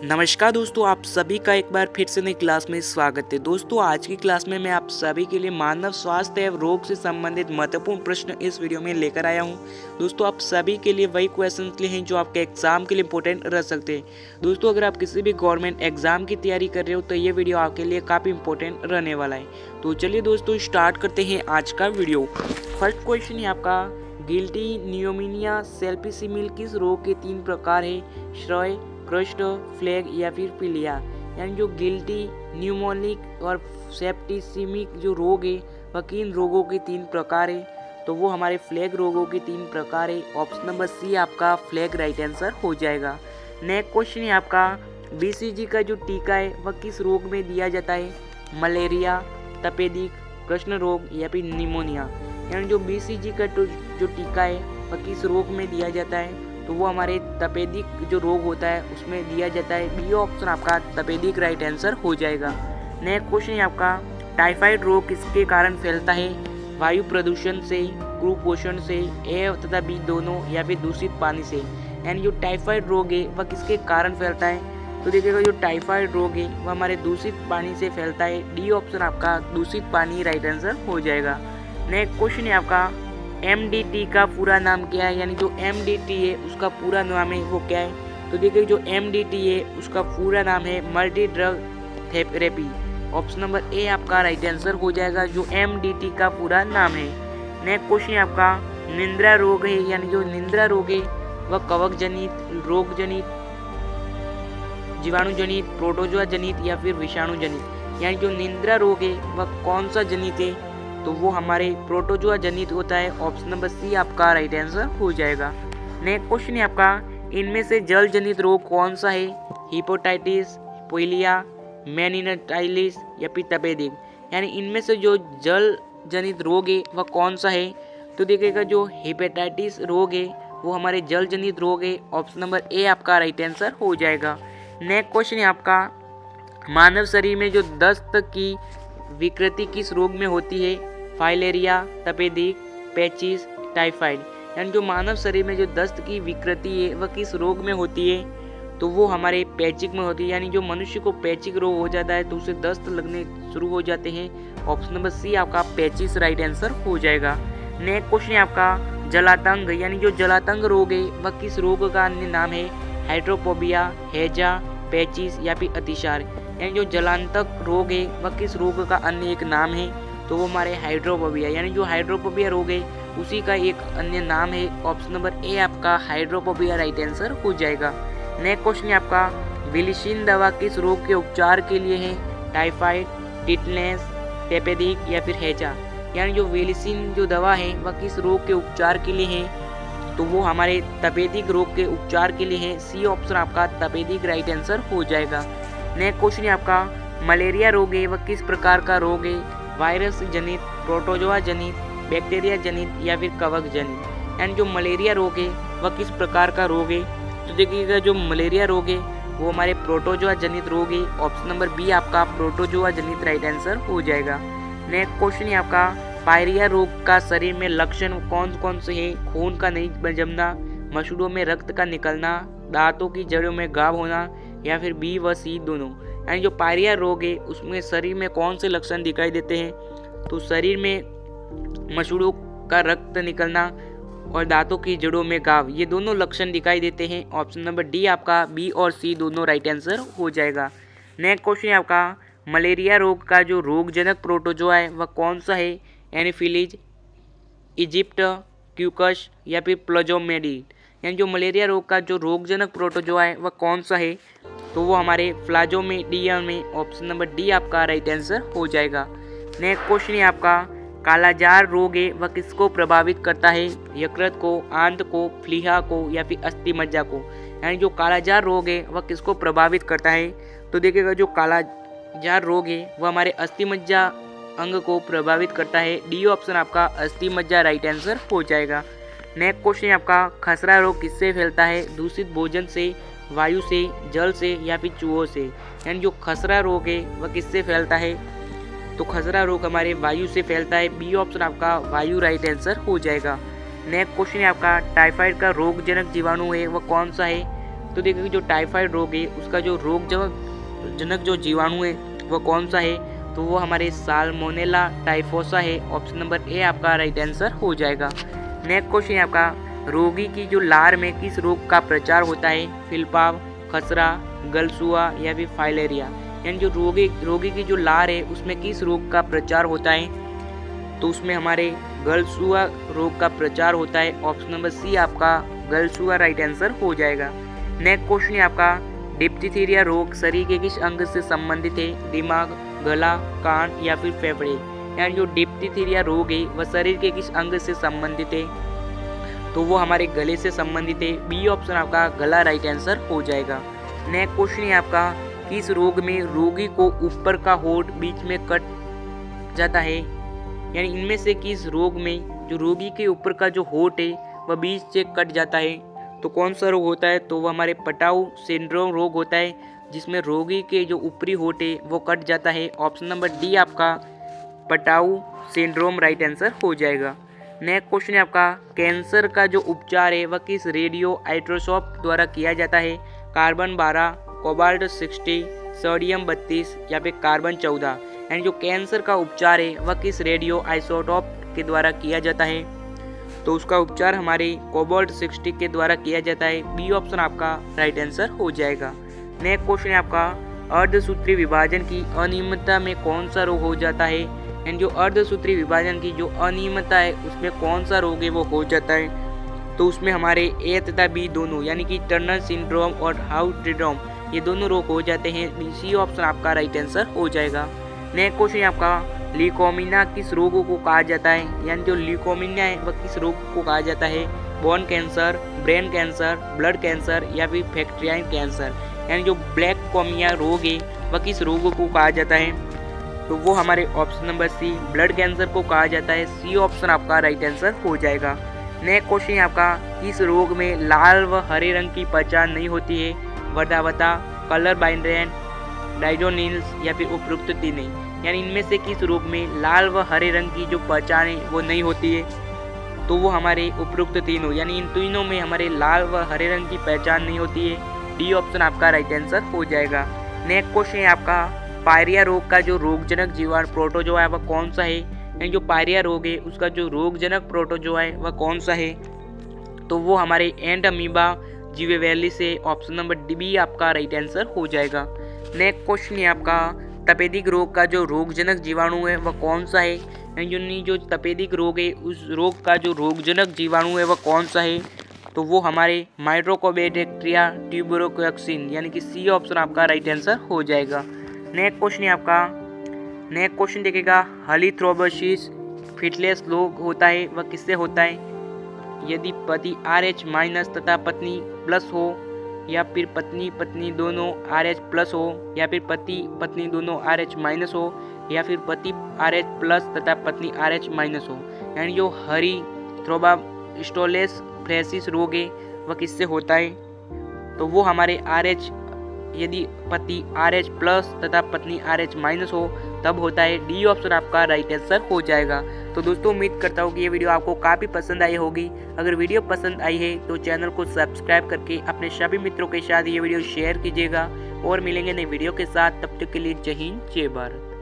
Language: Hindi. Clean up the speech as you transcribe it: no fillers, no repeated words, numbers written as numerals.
नमस्कार दोस्तों, आप सभी का एक बार फिर से नई क्लास में स्वागत है। दोस्तों, आज की क्लास में मैं आप सभी के लिए मानव स्वास्थ्य एवं रोग से संबंधित महत्वपूर्ण प्रश्न इस वीडियो में लेकर आया हूं। दोस्तों, आप सभी के लिए वही क्वेश्चन लिए हैं जो आपके एग्जाम के लिए इंपॉर्टेंट रह सकते हैं। दोस्तों, अगर आप किसी भी गवर्नमेंट एग्जाम की तैयारी कर रहे हो तो ये वीडियो आपके लिए काफ़ी इंपॉर्टेंट रहने वाला है। तो चलिए दोस्तों, स्टार्ट करते हैं आज का वीडियो। फर्स्ट क्वेश्चन है आपका, गिल्टी, नियोमिनिया, सेल्फिसिमिल किस रोग के 3 प्रकार है? श्रय, क्रस्ट, फ्लैग या फिर पीलिया। यानी जो गिल्टी, न्यूमोनिक और सेप्टिसिमिक जो रोग है वह किन रोगों के 3 प्रकार है? तो वो हमारे फ्लैग रोगों के 3 प्रकार है। ऑप्शन नंबर सी आपका फ्लैग राइट आंसर हो जाएगा। नेक्स्ट क्वेश्चन है आपका, बीसीजी का जो टीका है वह किस रोग में दिया जाता है? मलेरिया, तपेदिक, कृष्ण रोग या फिर निमोनिया। यानी जो बीसीजी का जो टीका है वह किस रोग में दिया जाता है? तो वो हमारे तपेदिक जो रोग होता है उसमें दिया जाता है। बी ऑप्शन आपका तपेदिक राइट आंसर हो जाएगा। नेक्स्ट क्वेश्चन है आपका, टाइफाइड रोग किसके कारण फैलता है? वायु प्रदूषण से, कुपोषण से, ए तथा बी दोनों या फिर दूषित पानी से। यानी जो टाइफाइड रोग है वह किसके कारण फैलता है? तो देखिएगा जो टाइफाइड रोग है वह हमारे दूषित पानी से फैलता है। डी ऑप्शन आपका दूषित पानी राइट आंसर हो जाएगा। नेक्स्ट क्वेश्चन है आपका, MDT का पूरा नाम क्या है? यानी जो MDT है उसका पूरा नाम है वो क्या है? तो देखिए जो MDT है उसका पूरा नाम है multi drug therapy. Option number A आपका राइट आंसर हो जाएगा, जो MDT का पूरा नाम है। नेक्स्ट क्वेश्चन है आपका, निंद्रा रोग है, यानी जो निंद्रा रोग है वह कवक जनित, रोग जनित, जीवाणु जनित, प्रोटोजोआ जनित या फिर विषाणु जनित। यानी जो निंद्रा रोग है वह कौन सा जनित है? तो वो हमारे प्रोटोजोआ जनित होता है। ऑप्शन नंबर सी आपका राइट आंसर हो जाएगा। नेक्स्ट क्वेश्चन है आपका, इनमें से जल जनित रोग कौन सा है? हिपेटाइटिस, पीलिया, मेनिनजाइटिस या फिर तपेदिक। यानी इनमें से जो जल जनित रोग है वह कौन सा है? तो देखिएगा जो हिपेटाइटिस रोग है वो हमारे जल जनित रोग है। ऑप्शन नंबर ए आपका राइट आंसर हो जाएगा। नेक्स्ट क्वेश्चन है आपका, मानव शरीर में जो दस्त की विकृति किस रोग में होती है? फाइलेरिया, तपेदिक, पेचिस, टाइफाइड। यानी जो मानव शरीर में जो दस्त की विकृति है वह किस रोग में होती है? तो वो हमारे पैचिक में होती है। यानी जो मनुष्य को पैचिक रोग हो जाता है तो उसे दस्त लगने शुरू हो जाते हैं। ऑप्शन नंबर सी आपका पेचिस राइट आंसर हो जाएगा। नेक्स्ट क्वेश्चन है आपका, जलातंग, यानी जो जलातंग रोग है वह किस रोग का अन्य नाम है? हाइड्रोफोबिया, हैजा, पेचिस या फिर अतिसार। यानी जो जलांतक रोग है वह किस रोग का अन्य एक नाम है? तो वो हमारे हाइड्रोफोबिया। यानी जो हाइड्रोफोबिया रोग है उसी का एक अन्य नाम है। ऑप्शन नंबर ए आपका हाइड्रोफोबिया राइट आंसर हो जाएगा। नेक्स्ट क्वेश्चन है आपका, विलिसिन दवा किस रोग के उपचार के लिए है? टाइफाइड, टिटनेस, तपेदिक या फिर हैजा। यानी जो विलिसिन जो दवा है वह किस रोग के उपचार के लिए है? तो वो हमारे तपेदिक रोग के उपचार के लिए है। सी ऑप्शन आपका तपेदिक राइट आंसर हो जाएगा। नेक्स्ट क्वेश्चन है आपका, मलेरिया रोग है वह किस प्रकार का रोग है? वायरस जनित, प्रोटोजोआ जनित, बैक्टीरिया जनित या फिर कवक जनित। यानी जो मलेरिया रोग है वह किस प्रकार का रोग है? तो देखिएगा जो मलेरिया रोग है वो हमारे प्रोटोजोआ जनित रोग है। ऑप्शन नंबर बी आपका प्रोटोजोआ जनित राइट आंसर हो जाएगा। नेक्स्ट क्वेश्चन है आपका, पायरिया रोग का शरीर में लक्षण कौन कौन से है? खून का नहीं जमना, मसूड़ों में रक्त का निकलना, दांतों की जड़ों में घाव होना या फिर बी व सी दोनों। यानी जो पायरिया रोग है उसमें शरीर में कौन से लक्षण दिखाई देते हैं? तो शरीर में मसूड़ों का रक्त निकलना और दांतों की जड़ों में घाव, ये दोनों लक्षण दिखाई देते हैं। ऑप्शन नंबर डी आपका बी और सी दोनों राइट आंसर हो जाएगा। नेक्स्ट क्वेश्चन है आपका, मलेरिया रोग का जो रोगजनक प्रोटोजोआ है वह कौन सा है? एनोफिलीज, इजिप्ट, क्यूकस या फिर प्लाज्मोडियम। यानी जो मलेरिया रोग का जो रोगजनक प्रोटोजोआ है वह कौन सा है? तो वो हमारे प्लाज्मोडियम में। ऑप्शन नंबर डी आपका राइट आंसर हो जाएगा। नेक्स्ट क्वेश्चन है आपका, कालाजार रोग है वह किसको प्रभावित करता है? यकृत को, आंत को, प्लीहा को या फिर अस्थि मज्जा को। यानी जो कालाजार रोग है वह किसको प्रभावित करता है? तो देखिएगा जो कालाजार रोग है वह हमारे अस्थि मज्जा अंग को प्रभावित करता है। डी ऑप्शन आपका अस्थि मज्जा राइट आंसर हो जाएगा। नेक्स्ट क्वेश्चन है आपका, खसरा रोग किससे फैलता है? दूषित भोजन से, वायु से, जल से या फिर चूहों से। यानी जो खसरा रोग है वह किससे फैलता है? तो खसरा रोग हमारे वायु से फैलता है। बी ऑप्शन आपका वायु राइट आंसर हो जाएगा। नेक्स्ट क्वेश्चन है आपका, टाइफाइड का रोगजनक जीवाणु है वह कौन सा है? तो देखिए जो टाइफाइड रोग है उसका जो रोग जनक जो जीवाणु है वो कौन सा है, तो वो हमारे साल्मोनेला टाइफोसा है। ऑप्शन नंबर ए आपका राइट आंसर हो जाएगा। नेक्स्ट क्वेश्चन है आपका, रोगी की जो लार में किस रोग का प्रचार होता है, फिलपाव, खसरा, गलसुआ या फिर फाइलेरिया। यानी जो रोगी की जो लार है उसमें किस रोग का प्रचार होता है, तो उसमें हमारे गलसुआ रोग का प्रचार होता है। ऑप्शन नंबर सी आपका गलसुआ राइट आंसर हो जाएगा। नेक्स्ट क्वेश्चन है आपका, डिप्थीरिया रोग शरीर के किस अंग से संबंधित है, दिमाग, गला, कान या फिर फेफड़े। यानी जो डिप्थीरिया रोग है वह शरीर के किस अंग से संबंधित है, तो वो हमारे गले से संबंधित है। बी ऑप्शन आपका गला राइट आंसर हो जाएगा। नेक्स्ट क्वेश्चन है आपका, किस रोग में रोगी को ऊपर का होंठ बीच में कट जाता है। यानी इनमें से किस रोग में जो रोगी के ऊपर का जो होंठ है वह बीच से कट जाता है, तो कौन सा रोग होता है, तो वह हमारे पटाऊ सिंड्रोम रोग होता है, जिसमें रोगी के जो ऊपरी होंठ है वो कट जाता है। ऑप्शन नंबर डी आपका पटाऊ सिंड्रोम राइट आंसर हो जाएगा। नेक्स्ट क्वेश्चन है आपका, कैंसर का जो उपचार है वह किस रेडियो आइसोटोप द्वारा किया जाता है, कार्बन 12, कोबाल्ट 60, सोडियम 32 या फिर कार्बन 14। यानी जो कैंसर का उपचार है वह किस रेडियो आइसोटोप के द्वारा किया जाता है, तो उसका उपचार हमारे कोबाल्ट 60 के द्वारा किया जाता है। बी ऑप्शन आपका राइट आंसर हो जाएगा। नेक्स्ट क्वेश्चन है आपका, अर्धसूत्री विभाजन की अनियमितता में कौन सा रोग हो जाता है। यानी जो अर्धसूत्री विभाजन की जो अनियमितता है उसमें कौन सा रोग है वो हो जाता है, तो उसमें हमारे ए तथा बी दोनों यानी कि टर्नर सिंड्रोम और हाउस सिंड्रोम ये दोनों रोग हो जाते हैं। सी ऑप्शन आपका राइट आंसर हो जाएगा। नेक्स्ट क्वेश्चन है आपका, ल्यूकोमिया किस रोग को कहा जाता है। यानी जो ल्यूकोमिया है वह किस रोग को कहा जाता है, bone cancer, brain cancer, blood cancer या फिर फैक्ट्रियाइन कैंसर। यानी जो ब्लैककोमिया रोग है वह किस रोग को कहा जाता है, तो वो हमारे option number C blood cancer को कहा जाता है। सी ऑप्शन आपका राइट आंसर हो जाएगा। नेक्स्ट क्वेश्चन है आपका, किस रोग में लाल व हरे रंग की पहचान नहीं होती है, वर्दावता, कलर बाइंड्रेन, डाइजोनिल्स या फिर उपरोक्त तीनों। यानी इनमें से किस रोग में लाल व हरे रंग की जो पहचान है वो नहीं होती है, तो वो हमारे उपरोक्त तीनों यानी इन तीनों में हमारे लाल व हरे रंग की पहचान नहीं होती है। डी ऑप्शन आपका राइट आंसर हो जाएगा। नेक्स्ट क्वेश्चन है आपका, पायरिया रोग का जो रोगजनक जीवाणु प्रोटोजोआ है वह कौन सा है। यानी जो पायरिया रोग है उसका जो रोगजनक प्रोटोजोआ है वह कौन सा है, तो वो हमारे एंड अमीबा जीवेवेली से। ऑप्शन नंबर डी आपका राइट आंसर हो जाएगा। नेक्स्ट क्वेश्चन है आपका, तपेदिक रोग का जो रोगजनक जीवाणु है वह कौन सा है। यानी जो तपेदिक रोग है उस रोग का जो रोगजनक जीवाणु है वह कौन सा है, तो वो हमारे माइट्रोकोबैक्टीरिया ट्यूबरोकोक्सिन यानी कि सी ऑप्शन आपका राइट आंसर हो जाएगा। नेक्स्ट क्वेश्चन है आपका, नेक्स्ट क्वेश्चन देखेगा, हलीथ्रोबोसिस फिटलेस रोग होता है वह किससे होता है, यदि पति RH- तथा पत्नी प्लस हो, या फिर पत्नी दोनों RH+ हो, या फिर पति पत्नी दोनों RH- हो, या फिर पति RH+ तथा पत्नी RH- हो। यानी जो हरीथ्रोबोसिस फ्लेसिस रोग है वह किससे होता है, तो वो हमारे RH यदि पति RH+ तथा पत्नी RH- हो तब होता है। डी ऑप्शन आपका राइट आंसर हो जाएगा। तो दोस्तों उम्मीद करता हूँ कि ये वीडियो आपको काफ़ी पसंद आई होगी। अगर वीडियो पसंद आई है तो चैनल को सब्सक्राइब करके अपने सभी मित्रों के साथ ये वीडियो शेयर कीजिएगा और मिलेंगे नई वीडियो के साथ। तब तक के लिए जय हिंद जय भारत।